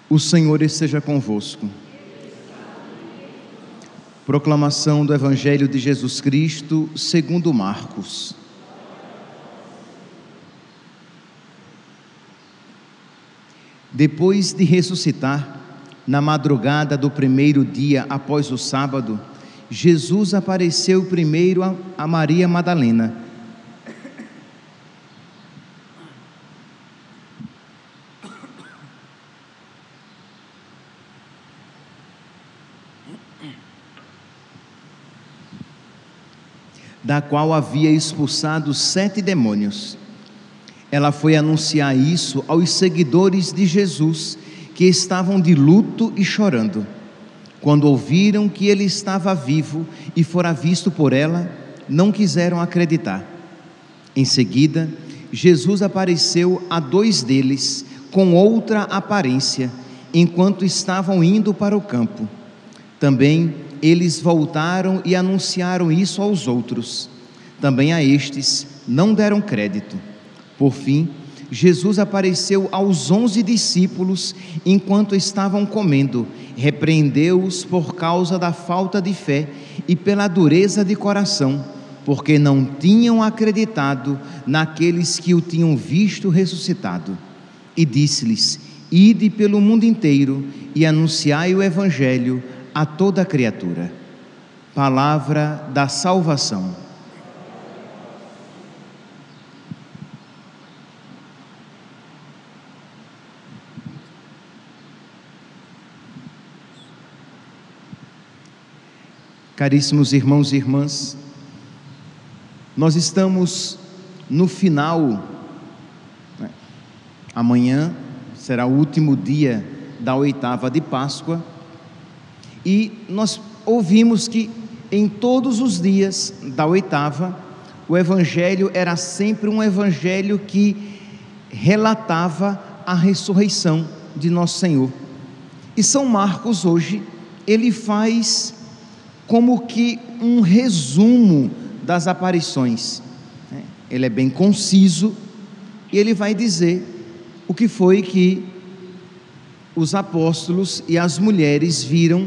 O Senhor esteja convosco. Proclamação do Evangelho de Jesus Cristo segundo Marcos. Depois de ressuscitar, na madrugada do primeiro dia após o sábado, Jesus apareceu primeiro a Maria Madalena. Da qual havia expulsado 7 demônios. Ela foi anunciar isso aos seguidores de Jesus, que estavam de luto e chorando. Quando ouviram que ele estava vivo e fora visto por ela, não quiseram acreditar. Em seguida, Jesus apareceu a 2 deles, com outra aparência, enquanto estavam indo para o campo. Também eles voltaram e anunciaram isso aos outros. Também a estes não deram crédito. Por fim, Jesus apareceu aos 11 discípulos enquanto estavam comendo, repreendeu-os por causa da falta de fé e pela dureza de coração, porque não tinham acreditado naqueles que o tinham visto ressuscitado. E disse-lhes: ide pelo mundo inteiro e anunciai o Evangelho a toda criatura. Palavra da salvação. Caríssimos irmãos e irmãs, nós estamos no final, amanhã será o último dia da 8ª de Páscoa, e nós ouvimos que em todos os dias da 8ª, o Evangelho era sempre um Evangelho que relatava a ressurreição de Nosso Senhor. E São Marcos hoje, ele faz como que um resumo das aparições. Ele é bem conciso e ele vai dizer o que foi que os apóstolos e as mulheres viram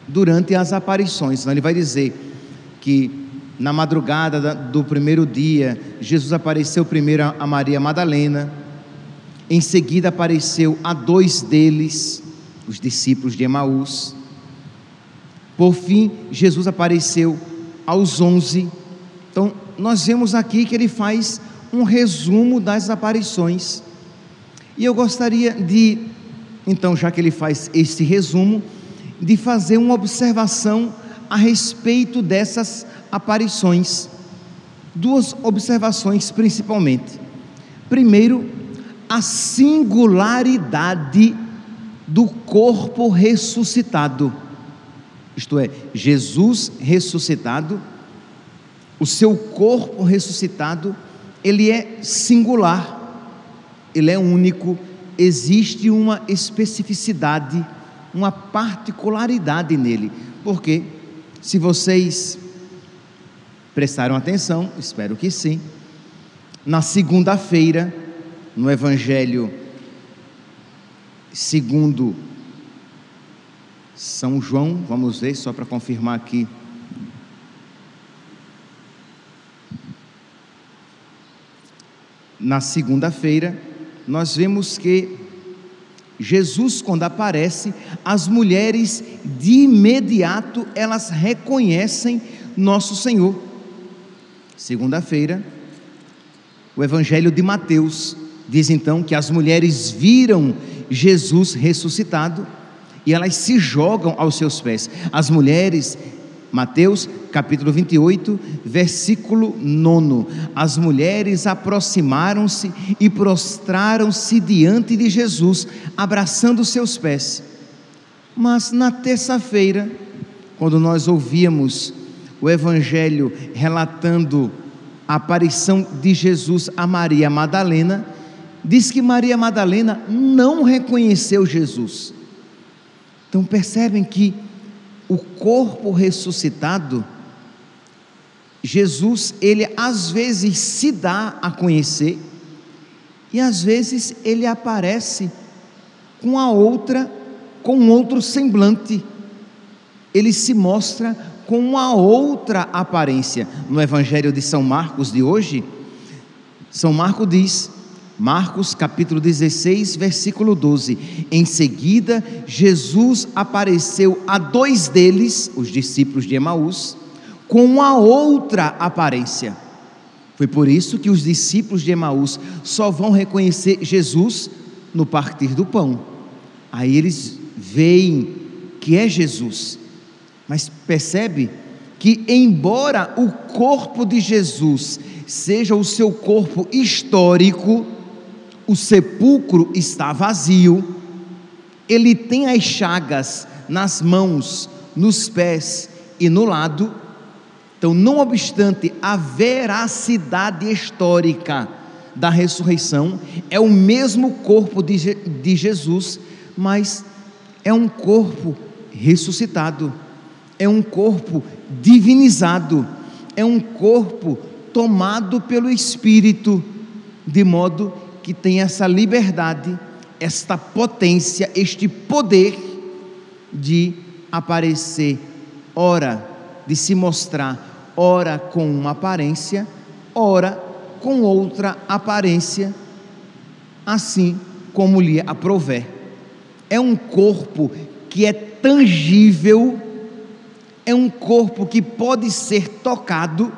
durante as aparições. Então ele vai dizer que na madrugada do primeiro dia, Jesus apareceu primeiro a Maria Madalena, em seguida apareceu a 2 deles, os discípulos de Emaús. Por fim, Jesus apareceu aos 11. Então, nós vemos aqui que ele faz um resumo das aparições. E eu gostaria de, então, já que ele faz esse resumo, de fazer uma observação a respeito dessas aparições. 2 observações principalmente. Primeiro, a singularidade do corpo ressuscitado. Isto é, Jesus ressuscitado, o seu corpo ressuscitado, ele é singular, ele é único, existe uma especificidade, uma particularidade nele. Porque, se vocês prestaram atenção, espero que sim, na segunda-feira, no Evangelho segundo São João, vamos ver só para confirmar aqui. Na segunda-feira, nós vemos que Jesus, quando aparece, as mulheres de imediato elas reconhecem Nosso Senhor. Segunda-feira, o Evangelho de Mateus diz então que as mulheres viram Jesus ressuscitado e elas se jogam aos seus pés. As mulheres, Mateus capítulo 28, versículo 9, as mulheres aproximaram-se e prostraram-se diante de Jesus, abraçando seus pés. Mas na terça-feira, quando nós ouvíamos o Evangelho relatando a aparição de Jesus a Maria Madalena, diz que Maria Madalena não reconheceu Jesus. Então percebem que o corpo ressuscitado, Jesus, ele às vezes se dá a conhecer e às vezes ele aparece com outro semblante. Ele se mostra com uma outra aparência. No Evangelho de São Marcos de hoje, São Marcos diz, Marcos capítulo 16, versículo 12: em seguida, Jesus apareceu a 2 deles, os discípulos de Emaús, com uma outra aparência. Foi por isso que os discípulos de Emaús só vão reconhecer Jesus no partir do pão. Aí eles veem que é Jesus. Mas percebe que, embora o corpo de Jesus seja o seu corpo histórico, o sepulcro está vazio, ele tem as chagas nas mãos, nos pés e no lado. Então, não obstante a veracidade histórica da ressurreição, é o mesmo corpo de Jesus, mas é um corpo ressuscitado, é um corpo divinizado, é um corpo tomado pelo Espírito, de modo que tem essa liberdade, esta potência, este poder de aparecer, ora de se mostrar, ora com uma aparência, ora com outra aparência, assim como lhe aprouver. É um corpo que é tangível, é um corpo que pode ser tocado.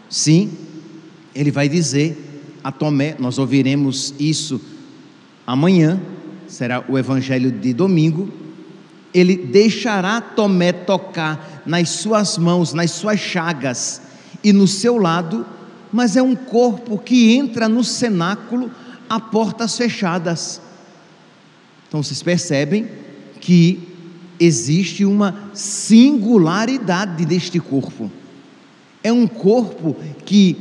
Sim, ele vai dizer a Tomé, nós ouviremos isso amanhã, será o Evangelho de domingo. Ele deixará Tomé tocar nas suas mãos, nas suas chagas e no seu lado, mas é um corpo que entra no cenáculo a portas fechadas. Então vocês percebem que existe uma singularidade deste corpo. É um corpo que,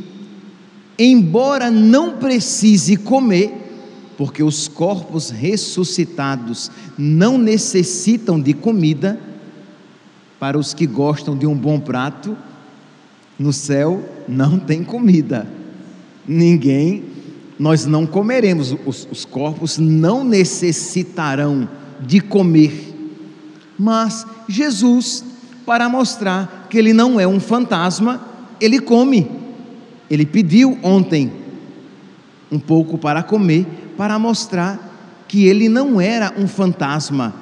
embora não precise comer, porque os corpos ressuscitados não necessitam de comida, para os que gostam de um bom prato, no céu não tem comida, nós não comeremos, os corpos não necessitarão de comer, mas Jesus, para mostrar que ele não é um fantasma, ele come. Ele pediu ontem um pouco para comer, para mostrar que ele não era um fantasma,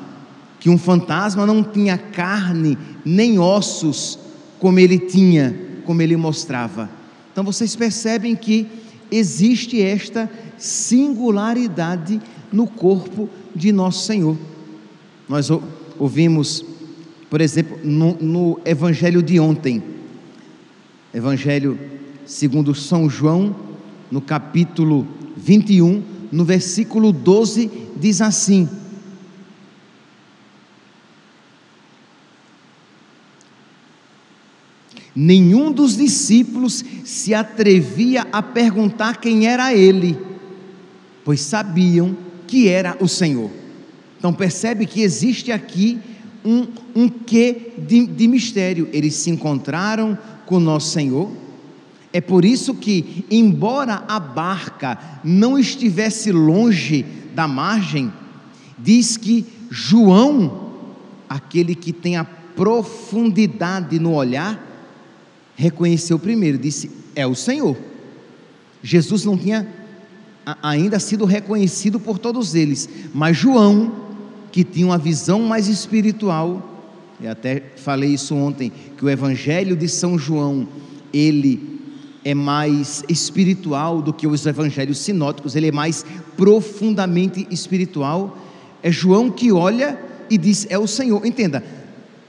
que um fantasma não tinha carne nem ossos como ele tinha, como ele mostrava. Então vocês percebem que existe esta singularidade no corpo de nosso Senhor. Nós ouvimos, por exemplo, no Evangelho de ontem, Evangelho segundo São João, no capítulo 21, no versículo 12, diz assim: nenhum dos discípulos se atrevia a perguntar quem era ele, pois sabiam que era o Senhor. Então percebe que existe aqui um quê de mistério. Eles se encontraram com o nosso Senhor. É por isso que, embora a barca não estivesse longe da margem, diz que João, aquele que tem a profundidade no olhar, reconheceu primeiro, disse: é o Senhor. Jesus não tinha ainda sido reconhecido por todos eles, mas João, que tinha uma visão mais espiritual, eu até falei isso ontem, que o Evangelho de São João, ele é mais espiritual do que os evangelhos sinóticos, ele é mais profundamente espiritual. É João que olha e diz: é o Senhor. Entenda,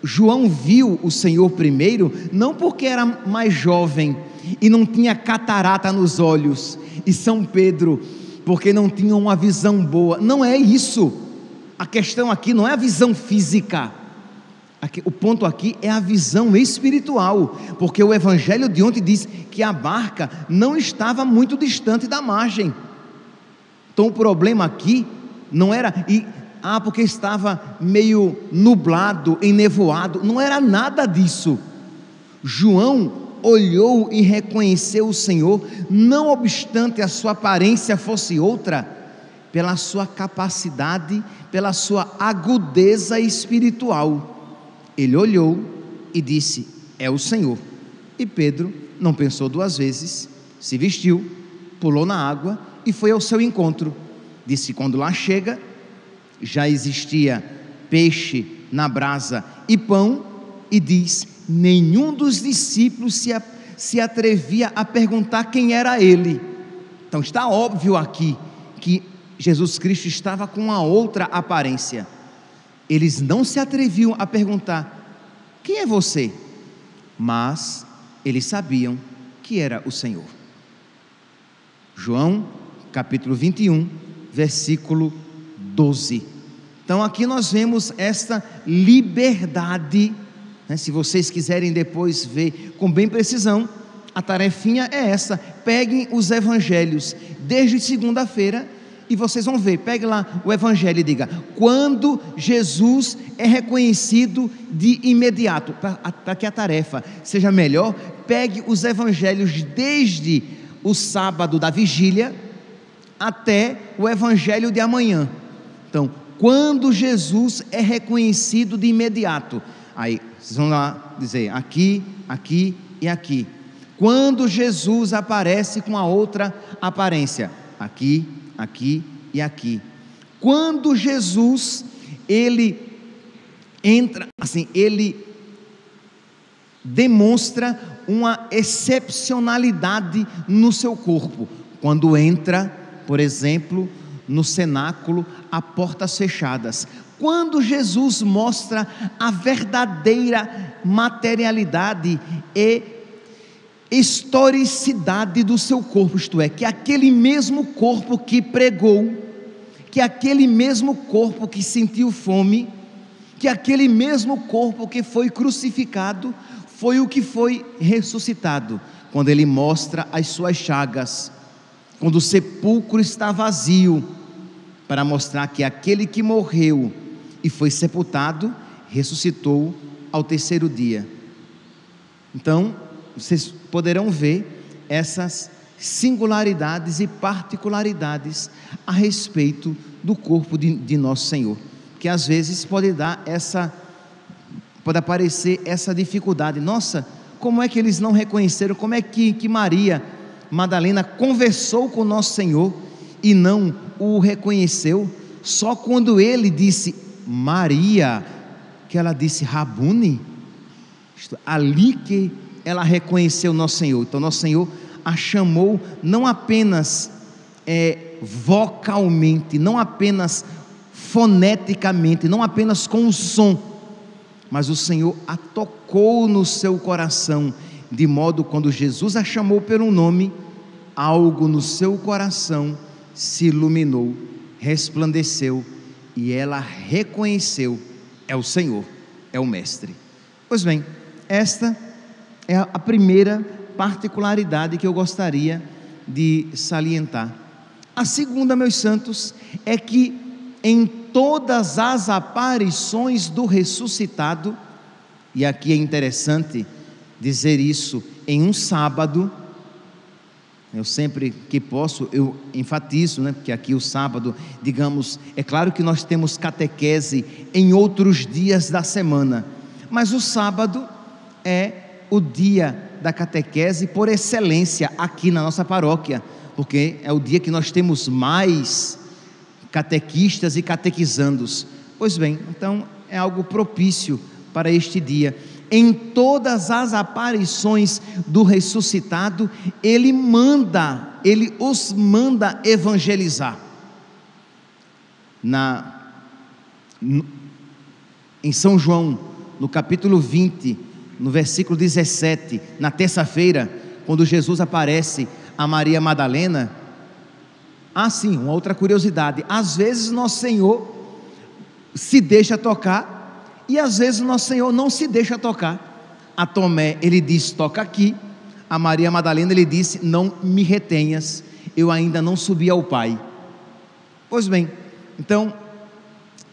João viu o Senhor primeiro, não porque era mais jovem e não tinha catarata nos olhos, e São Pedro porque não tinha uma visão boa. Não é isso. A questão aqui não é a visão física. O ponto aqui é a visão espiritual, porque o Evangelho de ontem diz que a barca não estava muito distante da margem. Então o problema aqui não era porque estava meio nublado, enevoado, não era nada disso. João olhou e reconheceu o Senhor, não obstante a sua aparência fosse outra, pela sua capacidade, pela sua agudeza espiritual. Ele olhou e disse: é o Senhor. E Pedro não pensou duas vezes, se vestiu, pulou na água e foi ao seu encontro. Disse: quando lá chega, já existia peixe na brasa e pão, e diz: nenhum dos discípulos se atrevia a perguntar quem era ele. Então está óbvio aqui que Jesus Cristo estava com uma outra aparência. Eles não se atreviam a perguntar: quem é você? Mas eles sabiam que era o Senhor. João capítulo 21, versículo 12. Então aqui nós vemos esta liberdade, né? Se vocês quiserem depois ver com bem precisão, a tarefinha é essa: peguem os evangelhos desde segunda-feira e vocês vão ver. Pegue lá o evangelho e diga: quando Jesus é reconhecido de imediato, para que a tarefa seja melhor. Pegue os evangelhos desde o sábado da vigília até o evangelho de amanhã. Então, quando Jesus é reconhecido de imediato, aí vocês vão lá dizer: aqui, aqui e aqui. Quando Jesus aparece com a outra aparência, aqui, aqui e aqui. Quando Jesus, ele entra, assim, ele demonstra uma excepcionalidade no seu corpo. Quando entra, por exemplo, no cenáculo a portas fechadas. Quando Jesus mostra a verdadeira materialidade e historicidade do seu corpo, isto é, que aquele mesmo corpo que pregou, que aquele mesmo corpo que sentiu fome, que aquele mesmo corpo que foi crucificado, foi o que foi ressuscitado. Quando ele mostra as suas chagas, quando o sepulcro está vazio, para mostrar que aquele que morreu e foi sepultado, ressuscitou ao terceiro dia. Então, vocês poderão ver essas singularidades e particularidades a respeito do corpo de nosso Senhor, que às vezes pode aparecer essa dificuldade. Nossa, como é que eles não reconheceram? Como é que Maria Madalena conversou com nosso Senhor e não o reconheceu? Só quando ele disse Maria, que ela disse Rabuni, ali que ela reconheceu nosso Senhor. Então nosso Senhor a chamou não apenas vocalmente, não apenas foneticamente, não apenas com o som, mas o Senhor a tocou no seu coração, de modo quando Jesus a chamou pelo nome, algo no seu coração se iluminou, resplandeceu, e ela reconheceu: é o Senhor, é o Mestre. Pois bem, esta é a primeira particularidade que eu gostaria de salientar. A segunda, meus santos, é que em todas as aparições do ressuscitado, e aqui é interessante dizer isso em um sábado, eu sempre que posso, eu enfatizo, né? Porque aqui o sábado, digamos, é claro que nós temos catequese em outros dias da semana, mas o sábado é o dia da catequese por excelência aqui na nossa paróquia, porque é o dia que nós temos mais catequistas e catequizandos. Pois bem, então é algo propício para este dia. Em todas as aparições do ressuscitado, ele os manda evangelizar. Em São João, no capítulo 20, no versículo 17, na terça-feira, quando Jesus aparece a Maria Madalena, sim, uma outra curiosidade: às vezes nosso Senhor se deixa tocar, e às vezes nosso Senhor não se deixa tocar. A Tomé ele disse: toca aqui. A Maria Madalena ele disse: não me retenhas, eu ainda não subi ao Pai. Pois bem, então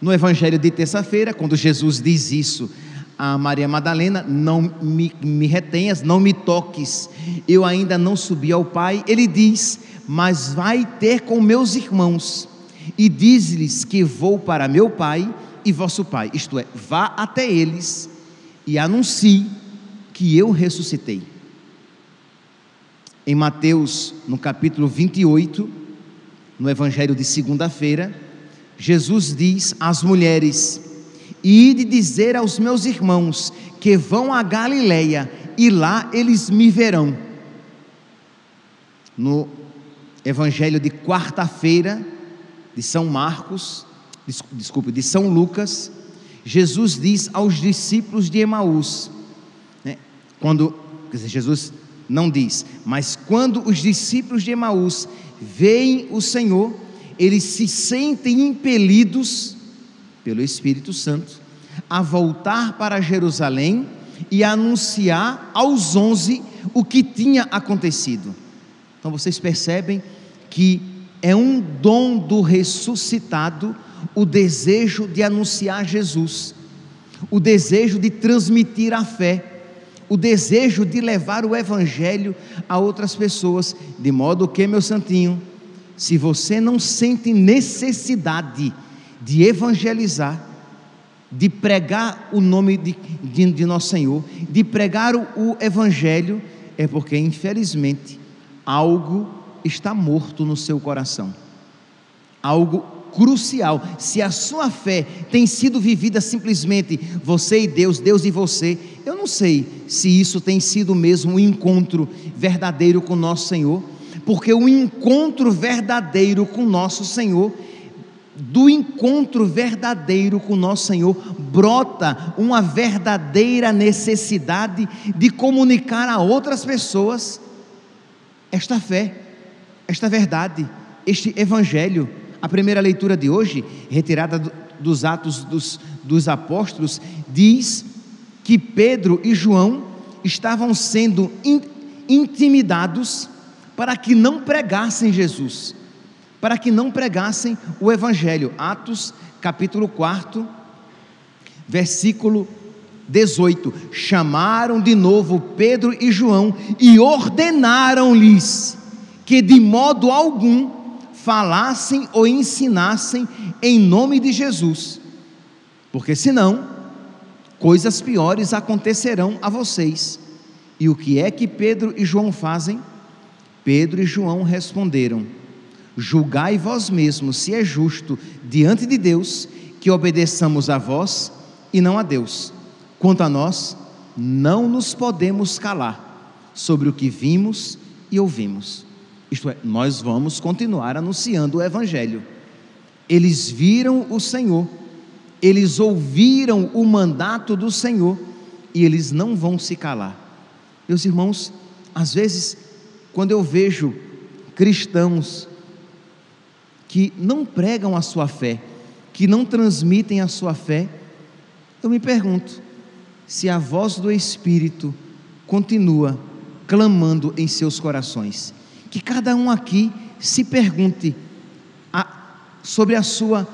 no evangelho de terça-feira, quando Jesus diz isso a Maria Madalena: não me retenhas, não me toques, eu ainda não subi ao Pai, ele diz: mas vai ter com meus irmãos. e diz-lhes que vou para meu Pai e vosso Pai, isto é, vá até eles e anuncie que eu ressuscitei. Em Mateus, no capítulo 28, no evangelho de segunda-feira, Jesus diz às mulheres: ide dizer aos meus irmãos que vão a Galileia e lá eles me verão. No evangelho de quarta-feira de São Marcos, de São Lucas, Jesus diz aos discípulos de Emaús, Jesus não diz, mas quando os discípulos de Emaús veem o Senhor, eles se sentem impelidos pelo Espírito Santo a voltar para Jerusalém e anunciar aos 11 o que tinha acontecido. Então vocês percebem que é um dom do ressuscitado o desejo de anunciar Jesus, o desejo de transmitir a fé, o desejo de levar o evangelho a outras pessoas, de modo que, meu santinho, se você não sente necessidade de evangelizar, de pregar o nome de nosso Senhor, de pregar o evangelho, é porque infelizmente algo está morto no seu coração, algo crucial. Se a sua fé tem sido vivida simplesmente você e Deus, Deus e você, eu não sei se isso tem sido mesmo um encontro verdadeiro com nosso Senhor, porque o encontro verdadeiro com nosso Senhor, do encontro verdadeiro com nosso Senhor, brota uma verdadeira necessidade de comunicar a outras pessoas esta fé, esta verdade, este evangelho. A primeira leitura de hoje, retirada dos Atos dos Apóstolos, diz que Pedro e João estavam sendo intimidados para que não pregassem Jesus, para que não pregassem o evangelho. Atos capítulo 4, versículo 18, chamaram de novo Pedro e João e ordenaram-lhes que de modo algum falassem ou ensinassem em nome de Jesus, porque senão coisas piores acontecerão a vocês. E o que é que Pedro e João fazem? Pedro e João responderam: julgai vós mesmos se é justo diante de Deus que obedeçamos a vós e não a Deus. Quanto a nós, não nos podemos calar sobre o que vimos e ouvimos. Isto é, nós vamos continuar anunciando o evangelho. Eles viram o Senhor, eles ouviram o mandato do Senhor e eles não vão se calar. Meus irmãos, às vezes, quando eu vejo cristãos que não pregam a sua fé, que não transmitem a sua fé, eu me pergunto se a voz do Espírito continua clamando em seus corações. Que cada um aqui se pergunte sobre a sua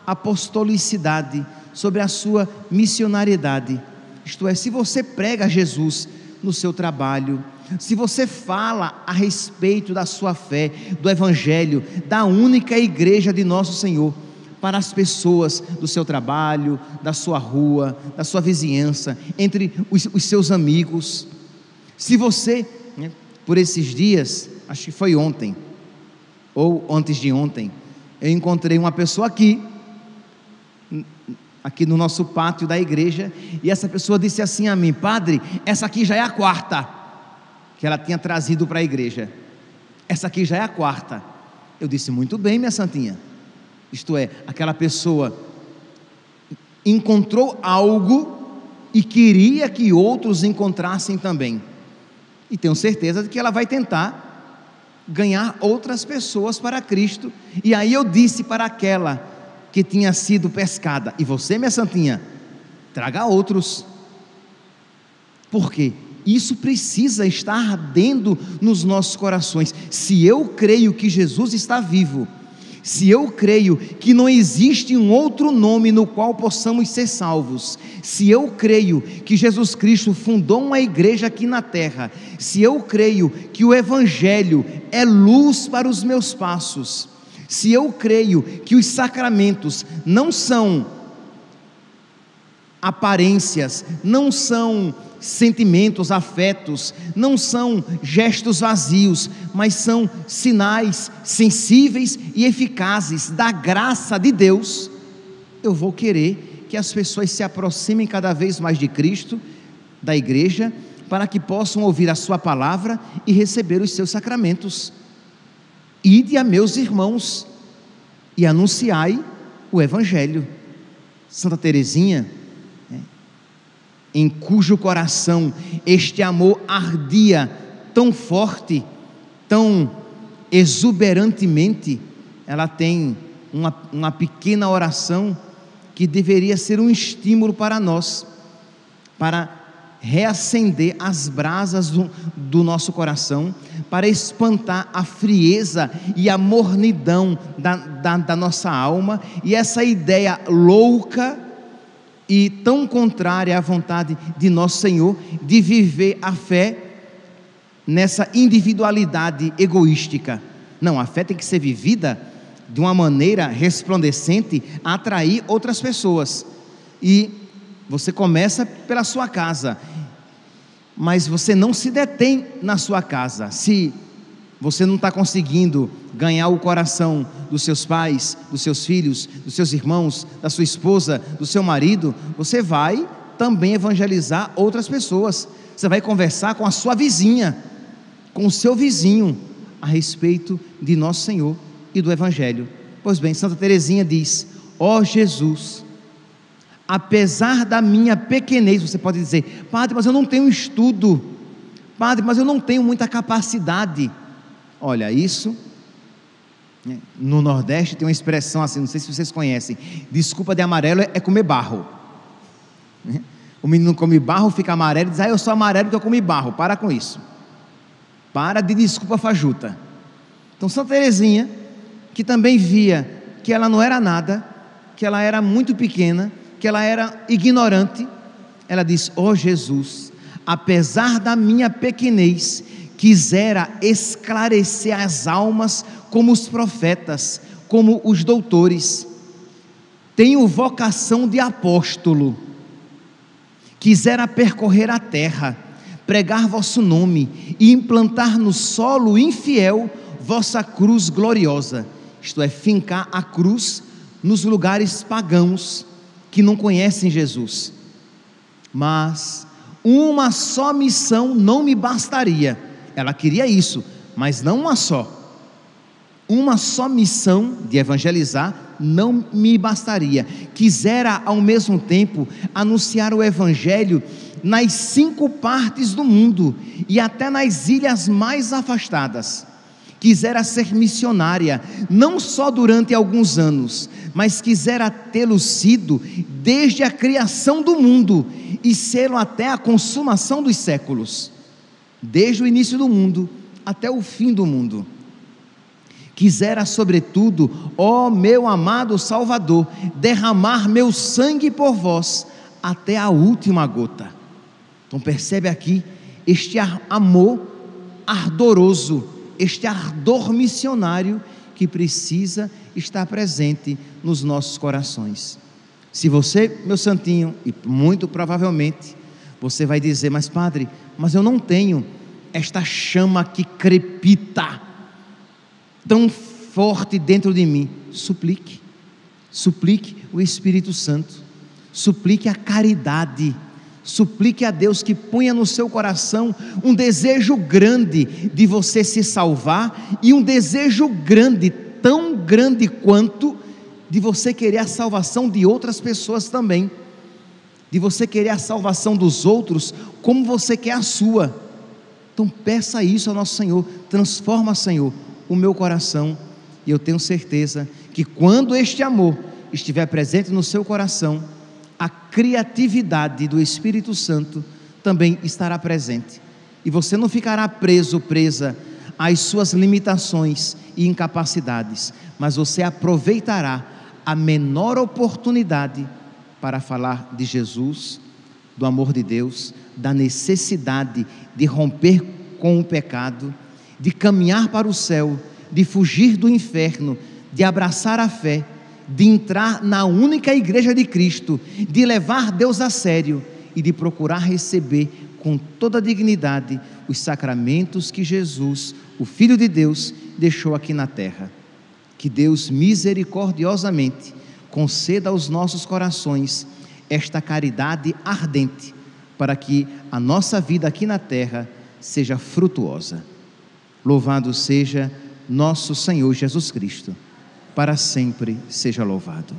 apostolicidade, sobre a sua missionariedade. Isto é, se você prega Jesus no seu trabalho, se você fala a respeito da sua fé, do evangelho, da única igreja de nosso Senhor, para as pessoas do seu trabalho, da sua rua, da sua vizinhança, entre os seus amigos. Se você, por esses dias, acho que foi ontem, ou antes de ontem, eu encontrei uma pessoa aqui no nosso pátio da igreja, e essa pessoa disse assim a mim: padre, essa aqui já é a quarta que ela tinha trazido para a igreja, essa aqui já é a quarta. Eu disse: muito bem, minha santinha. Isto é, aquela pessoa encontrou algo e queria que outros encontrassem também, e tenho certeza de que ela vai tentar ganhar outras pessoas para Cristo. E aí eu disse para aquela que tinha sido pescada: e você, minha santinha, traga outros. Por quê? Isso precisa estar ardendo nos nossos corações. Se eu creio que Jesus está vivo, se eu creio que não existe um outro nome no qual possamos ser salvos, se eu creio que Jesus Cristo fundou uma igreja aqui na terra, se eu creio que o evangelho é luz para os meus passos, Se eu creio que os sacramentos não são aparências, não são sentimentos, afetos, não são gestos vazios, mas são sinais sensíveis e eficazes da graça de Deus, eu vou querer que as pessoas se aproximem cada vez mais de Cristo, da igreja, para que possam ouvir a sua palavra e receber os seus sacramentos. Ide a meus irmãos e anunciai o Evangelho. Santa Teresinha, em cujo coração este amor ardia tão forte, tão exuberantemente, ela tem uma pequena oração que deveria ser um estímulo para nós, para reacender as brasas do nosso coração, para espantar a frieza e a mornidão da nossa alma, e essa ideia louca e tão contrária à vontade de nosso Senhor, de viver a fé nessa individualidade egoística. Não, a fé tem que ser vivida de uma maneira resplandecente, a atrair outras pessoas. E você começa pela sua casa, mas você não se detém na sua casa. Se você não está conseguindo ganhar o coração dos seus pais, dos seus filhos, dos seus irmãos, da sua esposa, do seu marido, você vai também evangelizar outras pessoas. Você vai conversar com a sua vizinha, com o seu vizinho, a respeito de nosso Senhor e do Evangelho. Pois bem, Santa Teresinha diz: ó Jesus, apesar da minha pequenez, você pode dizer: padre, mas eu não tenho estudo, padre, mas eu não tenho muita capacidade. Olha, isso, no Nordeste tem uma expressão assim, não sei se vocês conhecem: desculpa de amarelo é comer barro. O menino come barro, fica amarelo e diz: eu sou amarelo porque eu comi barro. Para com isso, para de desculpa fajuta. Então Santa Teresinha, que também via que ela não era nada, que ela era muito pequena, que ela era ignorante, ela diz: ó Jesus, apesar da minha pequenez, quisera esclarecer as almas como os profetas, como os doutores. Tenho vocação de apóstolo, quisera percorrer a terra, pregar vosso nome e implantar no solo infiel vossa cruz gloriosa, isto é, fincar a cruz nos lugares pagãos que não conhecem Jesus. Mas uma só missão não me bastaria. Ela queria isso, mas não uma só. Uma só missão de evangelizar não me bastaria. Quisera ao mesmo tempo anunciar o Evangelho nas 5 partes do mundo e até nas ilhas mais afastadas. Quisera ser missionária, não só durante alguns anos, mas quisera tê-lo sido desde a criação do mundo e sê-lo até a consumação dos séculos, desde o início do mundo até o fim do mundo. Quisera, sobretudo, ó meu amado Salvador, derramar meu sangue por vós até a última gota. Então percebe aqui este amor ardoroso, este ardor missionário que precisa estar presente nos nossos corações. Se você, meu santinho, e muito provavelmente você vai dizer: mas padre, mas eu não tenho esta chama que crepita tão forte dentro de mim. Suplique o Espírito Santo, suplique a caridade, suplique a Deus que ponha no seu coração um desejo grande de você se salvar, e um desejo grande, tão grande quanto, de você querer a salvação de outras pessoas também, de você querer a salvação dos outros como você quer a sua. Então peça isso ao nosso Senhor: transforma, Senhor, o meu coração. E eu tenho certeza que quando este amor estiver presente no seu coração, a criatividade do Espírito Santo também estará presente, e você não ficará presa às suas limitações e incapacidades, mas você aproveitará a menor oportunidade para falar de Jesus, do amor de Deus, da necessidade de romper com o pecado, de caminhar para o céu, de fugir do inferno, de abraçar a fé, de entrar na única igreja de Cristo, de levar Deus a sério e de procurar receber com toda a dignidade os sacramentos que Jesus, o Filho de Deus, deixou aqui na terra. Que Deus misericordiosamente conceda aos nossos corações esta caridade ardente, para que a nossa vida aqui na terra seja frutuosa. Louvado seja nosso Senhor Jesus Cristo, para sempre seja louvado.